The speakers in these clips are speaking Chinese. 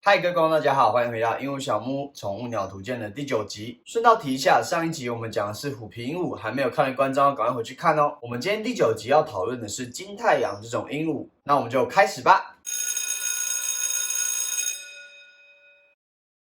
嗨，各位观众，大家好，欢迎回到鹦鹉小木宠物鸟图鉴的第9集。顺道提一下，上一集我们讲的是虎皮鹦鹉，还没有看的观众赶快回去看哦。我们今天第9集要讨论的是金太阳这种鹦鹉，那我们就开始吧。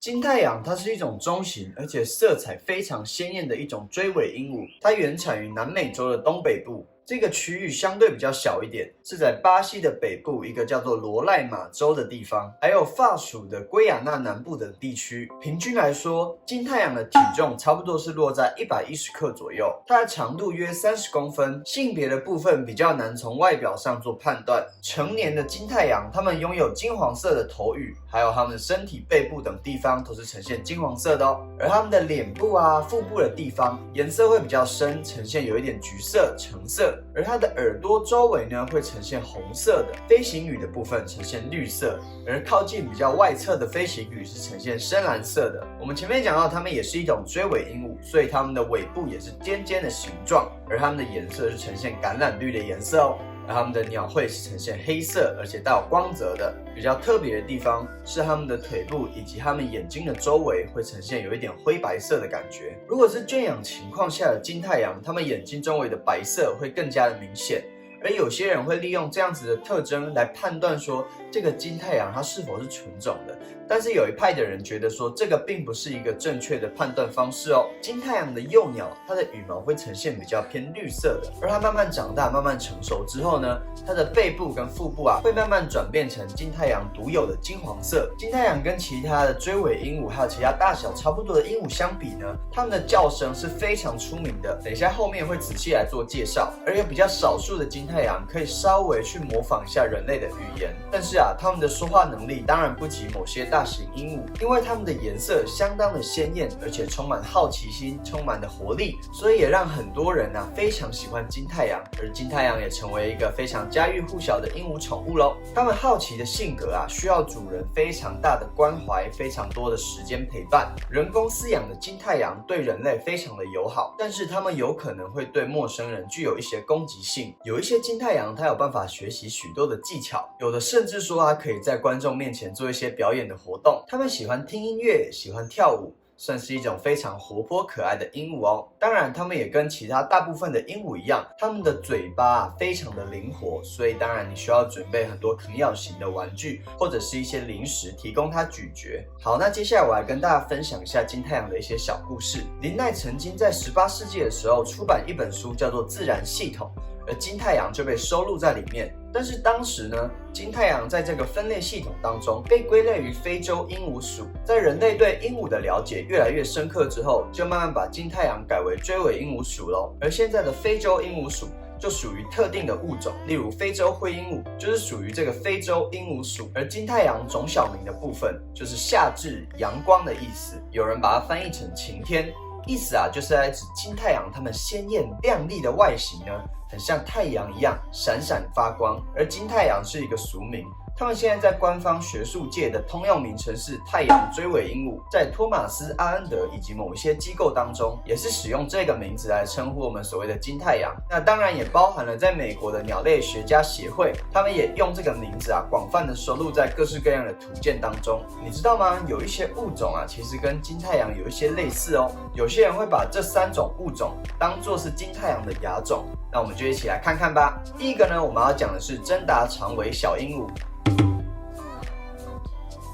金太阳它是一种中型而且色彩非常鲜艳的一种锥尾鹦鹉，它原产于南美洲的东北部。这个区域相对比较小一点，是在巴西的北部一个叫做罗赖马州的地方，还有法属的圭亚那南部的地区。平均来说，金太阳的体重差不多是落在110克左右，它的长度约30公分。性别的部分比较难从外表上做判断。成年的金太阳，它们拥有金黄色的头羽，还有它们的身体背部等地方都是呈现金黄色的哦。而它们的脸部啊、腹部的地方颜色会比较深，呈现有一点橘色、橙色。而它的耳朵周围呢会呈现红色的，飞行羽的部分呈现绿色，而靠近比较外侧的飞行羽是呈现深蓝色的。我们前面讲到，它们也是一种锥尾鹦鹉，所以它们的尾部也是尖尖的形状，而它们的颜色是呈现橄榄绿的颜色哦。而它们的鸟喙是呈现黑色，而且带有光泽的。比较特别的地方是它们的腿部以及它们眼睛的周围会呈现有一点灰白色的感觉。如果是圈养情况下的金太阳，它们眼睛周围的白色会更加的明显。而有些人会利用这样子的特征来判断说这个金太阳它是否是纯种的，但是有一派的人觉得说这个并不是一个正确的判断方式哦。金太阳的幼鸟，它的羽毛会呈现比较偏绿色的，而它慢慢长大、慢慢成熟之后呢，它的背部跟腹部啊会慢慢转变成金太阳独有的金黄色。金太阳跟其他的锥尾鹦鹉还有其他大小差不多的鹦鹉相比呢，它们的叫声是非常出名的。等一下后面会仔细来做介绍，而有比较少数的金太阳可以稍微去模仿一下人类的语言，但是啊，它们的说话能力当然不及某些大型鹦鹉，因为它们的颜色相当的鲜艳，而且充满好奇心，充满的活力，所以也让很多人啊非常喜欢金太阳，而金太阳也成为一个非常家喻户晓的鹦鹉宠物咯。它们好奇的性格啊，需要主人非常大的关怀，非常多的时间陪伴。人工饲养的金太阳对人类非常的友好，但是它们有可能会对陌生人具有一些攻击性。有一些金太阳它有办法学习许多的技巧，有的甚至说它可以在观众面前做一些表演的活动。它们喜欢听音乐，喜欢跳舞，算是一种非常活泼可爱的鹦鹉哦。当然，它们也跟其他大部分的鹦鹉一样，它们的嘴巴非常的灵活，所以当然你需要准备很多啃咬型的玩具，或者是一些零食提供它咀嚼。好，那接下来我来跟大家分享一下金太阳的一些小故事。林奈曾经在18世纪的时候出版一本书，叫做《自然系统》。而金太阳就被收录在里面，但是当时呢，金太阳在这个分类系统当中被归类于非洲鹦鹉属。在人类对鹦鹉的了解越来越深刻之后，就慢慢把金太阳改为锥尾鹦鹉属咯。而现在的非洲鹦鹉属就属于特定的物种，例如非洲灰鹦鹉就是属于这个非洲鹦鹉属。而金太阳种小名的部分就是夏至阳光的意思，有人把它翻译成晴天，意思啊就是在指金太阳它们鲜艳亮丽的外形呢，很像太阳一样闪闪发光。而金太阳是一个俗名，他们现在在官方学术界的通用名称是太阳锥尾鹦鹉，在托马斯·阿恩德以及某一些机构当中，也是使用这个名字来称呼我们所谓的金太阳。那当然也包含了在美国的鸟类学家协会，他们也用这个名字啊，广泛的收录在各式各样的图鉴当中。你知道吗？有一些物种啊，其实跟金太阳有一些类似哦。有些人会把这3种物种当作是金太阳的亚种，那我们就一起来看看吧。第一个呢，我们要讲的是真达长尾小鹦鹉。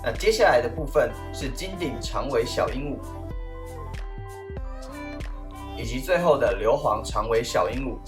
那接下来的部分是金顶长尾小鹦鹉，以及最后的硫磺长尾小鹦鹉。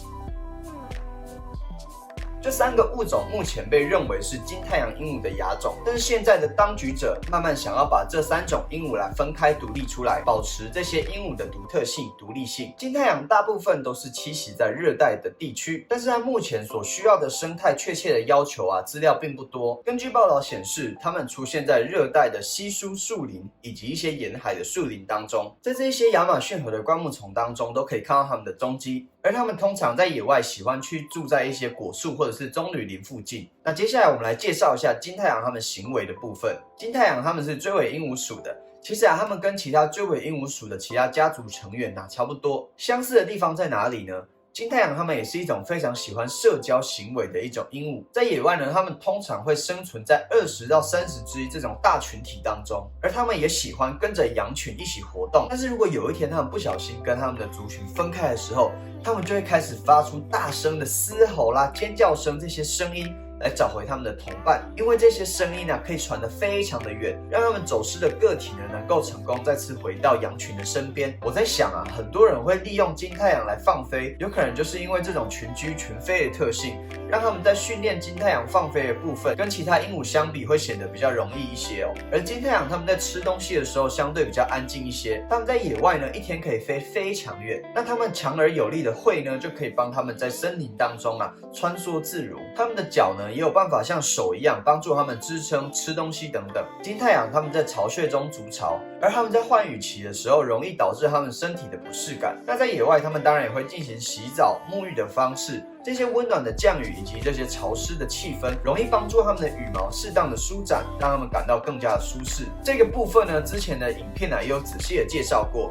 这3个物种目前被认为是金太阳鹦鹉的亚种，但是现在的当局者慢慢想要把这3种鹦鹉来分开独立出来，保持这些鹦鹉的独特性、独立性。金太阳大部分都是栖息在热带的地区，但是在目前所需要的生态确切的要求啊，资料并不多。根据报道显示，它们出现在热带的稀疏树林以及一些沿海的树林当中，在这些亚马逊河的灌木丛当中都可以看到它们的踪迹。而它们通常在野外喜欢去住在一些果树或者是棕榈林附近。那接下来我们来介绍一下金太阳它们行为的部分。金太阳它们是锥尾鹦鹉属的，其实啊，它们跟其他锥尾鹦鹉属的其他家族成员差不多。相似的地方在哪里呢？金太阳它们也是一种非常喜欢社交行为的一种鹦鹉，在野外呢，它们通常会生存在20到30只这种大群体当中，而它们也喜欢跟着羊群一起活动。但是如果有一天它们不小心跟它们的族群分开的时候，它们就会开始发出大声的嘶吼啦、尖叫声这些声音，来找回他们的同伴，因为这些声音可以传得非常的远，让他们走失的个体能够成功再次回到羊群的身边。我在想很多人会利用金太阳来放飞，有可能就是因为这种群居群飞的特性，让他们在训练金太阳放飞的部分跟其他鹦鹉相比会显得比较容易一些哦。而金太阳他们在吃东西的时候相对比较安静一些，他们在野外呢一天可以飞非常远，那他们强而有力的喙呢就可以帮他们在森林当中穿梭自如，他们的脚呢也有办法像手一样帮助他们支撑吃东西等等。金太阳他们在巢穴中筑巢，而他们在换羽期的时候容易导致他们身体的不适感。那在野外他们当然也会进行洗澡沐浴的方式，这些温暖的降雨以及这些潮湿的气氛容易帮助他们的羽毛适当的舒展，让他们感到更加的舒适。这个部分呢之前的影片也有仔细的介绍过。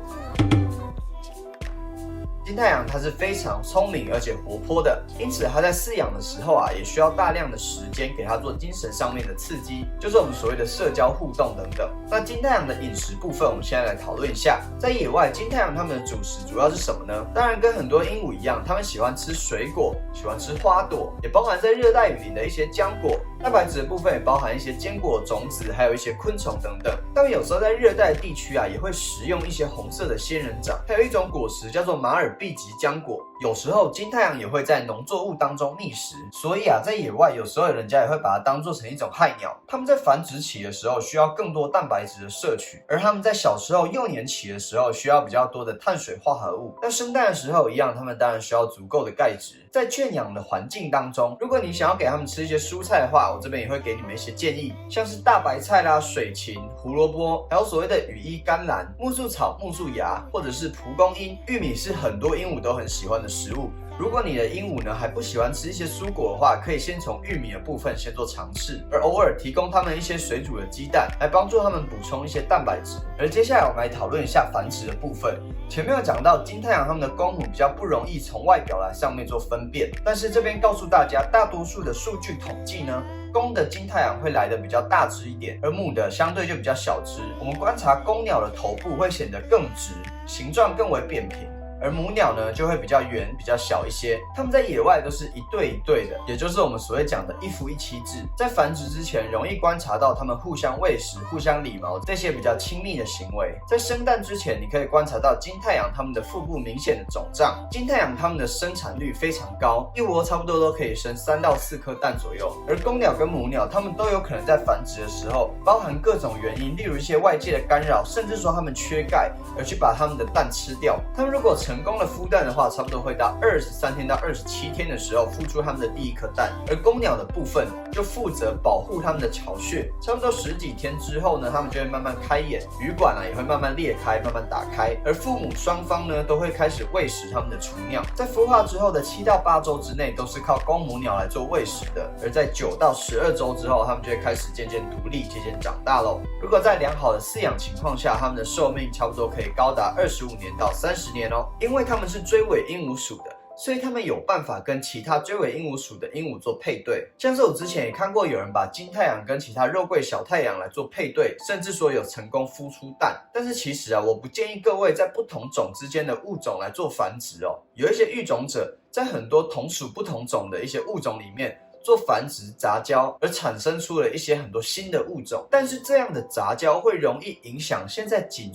金太阳它是非常聪明而且活泼的，因此它在饲养的时候也需要大量的时间给它做精神上面的刺激，就是我们所谓的社交互动等等。那金太阳的饮食部分，我们现在来讨论一下。在野外，金太阳它们的主食主要是什么呢？当然跟很多鹦鹉一样，它们喜欢吃水果，喜欢吃花朵，也包含在热带雨林的一些浆果。蛋白质的部分也包含一些坚果、种子，还有一些昆虫等等。它们有时候在热带地区也会食用一些红色的仙人掌，还有一种果实叫做马尔毕吉浆果。有时候金太阳也会在农作物当中觅食，所以在野外有时候人家也会把它当作成一种害鸟。它们在繁殖期的时候需要更多蛋白质的摄取，而它们在小时候幼年期的时候需要比较多的碳水化合物。那生蛋的时候一样，它们当然需要足够的钙质。在圈养的环境当中，如果你想要给它们吃一些蔬菜的话，我这边也会给你们一些建议，像是大白菜啦、水芹、胡萝卜，还有所谓的羽衣甘蓝、苜蓿草、苜蓿芽，或者是蒲公英。玉米是很多鹦鹉都很喜欢的食物。如果你的鹦鹉呢还不喜欢吃一些蔬果的话，可以先从玉米的部分先做尝试，而偶尔提供它们一些水煮的鸡蛋，来帮助它们补充一些蛋白质。而接下来我们来讨论一下繁殖的部分。前面有讲到金太阳它们的公母比较不容易从外表来上面做分辨，但是这边告诉大家，大多数的数据统计呢，公的金太阳会来的比较大只一点，而母的相对就比较小只。我们观察公鸟的头部会显得更直，形状更为扁平，而母鸟呢就会比较圆、比较小一些。它们在野外都是一对一对的，也就是我们所谓讲的一夫一妻制。在繁殖之前，容易观察到它们互相喂食、互相理毛这些比较亲密的行为。在生蛋之前，你可以观察到金太阳它们的腹部明显的肿胀。金太阳它们的生产率非常高，一窝差不多都可以生3到4颗蛋左右。而公鸟跟母鸟，它们都有可能在繁殖的时候，包含各种原因，例如一些外界的干扰，甚至说它们缺钙，而去把它们的蛋吃掉。它们如果成功的孵蛋的话，差不多会到23天到27天的时候孵出它们的第一颗蛋，而公鸟的部分就负责保护它们的巢穴，差不多10几天之后呢，它们就会慢慢开眼，羽管也会慢慢裂开、慢慢打开，而父母双方呢都会开始喂食它们的雏鸟。在孵化之后的7到8周之内，都是靠公母鸟来做喂食的，而在9到12周之后，它们就会开始渐渐独立、渐渐长大喽。如果在良好的饲养情况下，它们的寿命差不多可以高达25年到30年哦。因为它们是追尾鹦鹉属的，所以它们有办法跟其他追尾鹦鹉属的鹦鹉做配对。像是我之前也看过有人把金太阳跟其他肉桂小太阳来做配对，甚至说有成功孵出蛋。但是其实我不建议各位在不同种之间的物种来做繁殖哦。有一些育种者在很多同属不同种的一些物种里面做繁殖杂交，而产生出了一些很多新的物种，但是这样的杂交会容易影响现在仅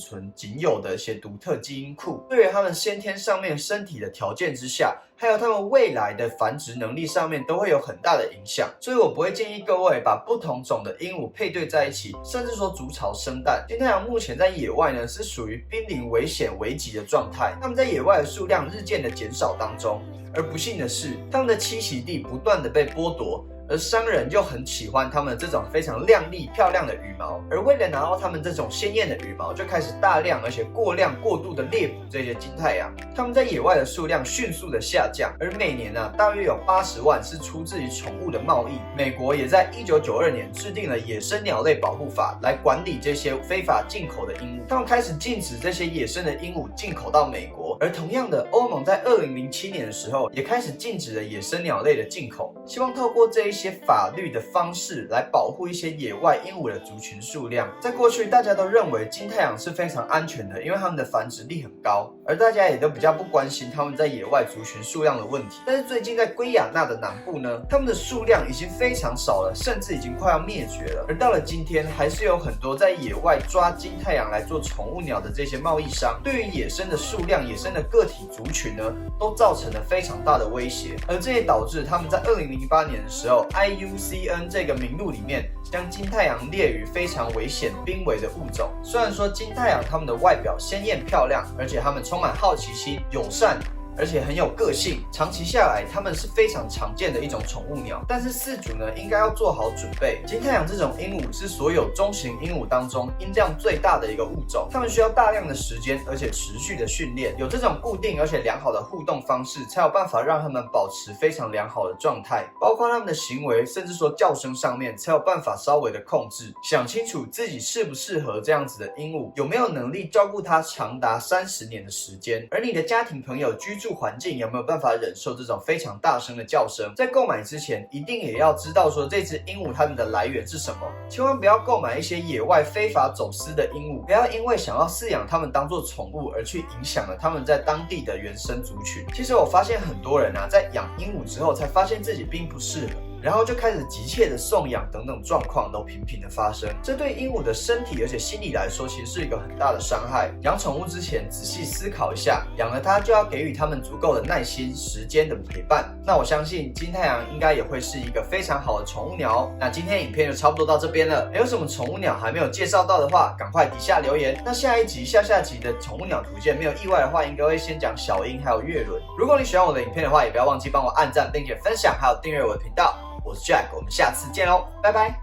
有的一些独特基因库，对于他们先天上面身体的条件之下，还有他们未来的繁殖能力上面都会有很大的影响。所以我不会建议各位把不同种的鹦鹉配对在一起，甚至说筑巢生蛋。金太阳目前在野外呢是属于濒临危险危急的状态，它们在野外的数量日渐的减少当中。而不幸的是，它们的栖息地不断的被剥夺，而商人又很喜欢它们这种非常亮丽漂亮的羽毛，而为了拿到它们这种鲜艳的羽毛，就开始大量而且过度的猎捕这些金太阳。它们在野外的数量迅速的下降，而每年大约有80万是出自于宠物的贸易。美国也在1992年制定了野生鸟类保护法，来管理这些非法进口的鹦鹉。他们开始禁止这些野生的鹦鹉进口到美国，而同样的，欧盟在2007年的时候也开始禁止了野生鸟类的进口，希望透过这一些法律的方式来保护一些野外鹦鹉的族群数量。在过去，大家都认为金太阳是非常安全的，因为它们的繁殖力很高，而大家也都比较不关心它们在野外族群数量的问题。但是最近在圭亚那的南部呢，它们的数量已经非常少了，甚至已经快要灭绝了。而到了今天，还是有很多在野外抓金太阳来做宠物鸟的这些贸易商，对于野生的数量、野生的个体族群呢，都造成了非常大的威胁。而这也导致他们在2008年的时候 ，IUCN 这个名录里面将金太阳列于非常危险、濒危的物种。虽然说金太阳它们的外表鲜艳漂亮，而且它们充满好奇心、友善，而且很有个性，长期下来，它们是非常常见的一种宠物鸟。但是饲主呢，应该要做好准备。金太阳这种鹦鹉是所有中型鹦鹉当中音量最大的一个物种，它们需要大量的时间，而且持续的训练，有这种固定而且良好的互动方式，才有办法让它们保持非常良好的状态。包括它们的行为，甚至说叫声上面，才有办法稍微的控制。想清楚自己适不适合这样子的鹦鹉，有没有能力照顾它长达30年的时间，而你的家庭朋友居住环境有没有办法忍受这种非常大声的叫声？在购买之前，一定也要知道说这只鹦鹉它们的来源是什么，千万不要购买一些野外非法走私的鹦鹉，不要因为想要饲养它们当做宠物而去影响了它们在当地的原生族群。其实我发现很多人在养鹦鹉之后，才发现自己并不适合，然后就开始急切的送养，等等状况都频频的发生。这对鹦鹉的身体而且心理来说，其实是一个很大的伤害。养宠物之前仔细思考一下，养了它就要给予它们足够的耐心、时间的陪伴。那我相信金太阳应该也会是一个非常好的宠物鸟哦。那今天的影片就差不多到这边了，有什么宠物鸟还没有介绍到的话，赶快底下留言。那下一集、下集的宠物鸟图鉴，没有意外的话，应该会先讲小鹰还有月轮。如果你喜欢我的影片的话，也不要忘记帮我按赞并且分享，还有订阅我的频道。我是 Jack， 我们下次见喽，拜拜。